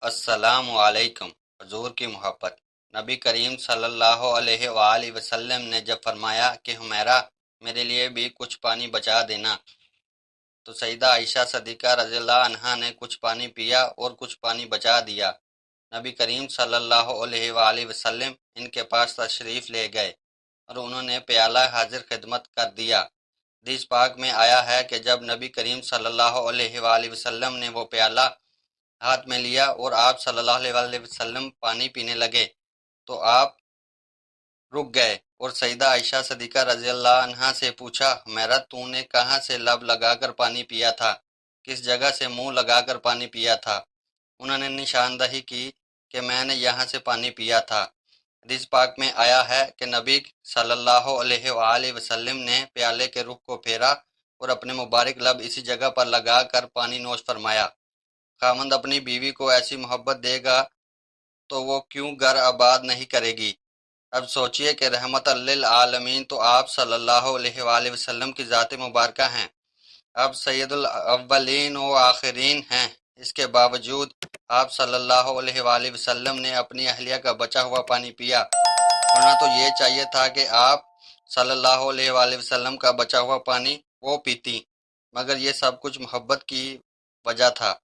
السلام علیکم۔ حضور کی محبت۔ نبی کریم صلی اللہ علیہ وآلہ وسلم نے جب فرمایا کہ حمیرہ میرے لیے بھی کچھ پانی بچا دینا، تو سیدہ عائشہ صدیقہ رضی اللہ عنہا نے کچھ پانی پیا اور کچھ پانی بچا دیا۔ نبی کریم صلی اللہ علیہ وآلہ وسلم ان کے پاس تشریف لے گئے اور انہوں نے پیالہ حاضر خدمت کر دیا۔ حدیث پاک میں آیا ہے کہ جب نبی کریم صلی اللہ علیہ وآلہ وسلم نے وہ پیالہ ہاتھ میں لیا اور آپ صلی اللہ علیہ وآلہ وسلم پانی پینے لگے تو آپ رک گئے اور سیدہ عائشہ صدیقہ رضی اللہ عنہا سے پوچھا، حمیرہ تو نے کہاں سے لب لگا کر پانی پیا تھا، کس جگہ سے منہ لگا کر پانی پیا تھا؟ انہوں نے نشاندہی کی کہ میں نے یہاں سے پانی پیا تھا۔ حدیث پاک میں آیا ہے کہ نبی صلی اللہ علیہ وآلہ وسلم نے پیالے کے رخ کو پھیرا اور اپنے مبارک لب اسی جگہ پر لگا کر پانی نوش فرمایا۔ خاوند اپنی بیوی کو ایسی محبت دے گا تو وہ کیوں گھر آباد نہیں کرے گی؟ اب سوچئے کہ رحمت للعالمین تو آپ صلی اللہ علیہ وآلہ وسلم کی ذات مبارکہ ہیں، آپ سید الاولین و آخرین ہیں، اس کے باوجود آپ صلی اللہ علیہ وآلہ وسلم نے اپنی اہلیہ کا بچا ہوا پانی پیا، ورنہ تو یہ چاہیے تھا کہ آپ صلی اللہ علیہ وآلہ وسلم کا بچا ہوا پانی وہ پیتی، مگر یہ سب کچھ محبت کی وجہ تھا۔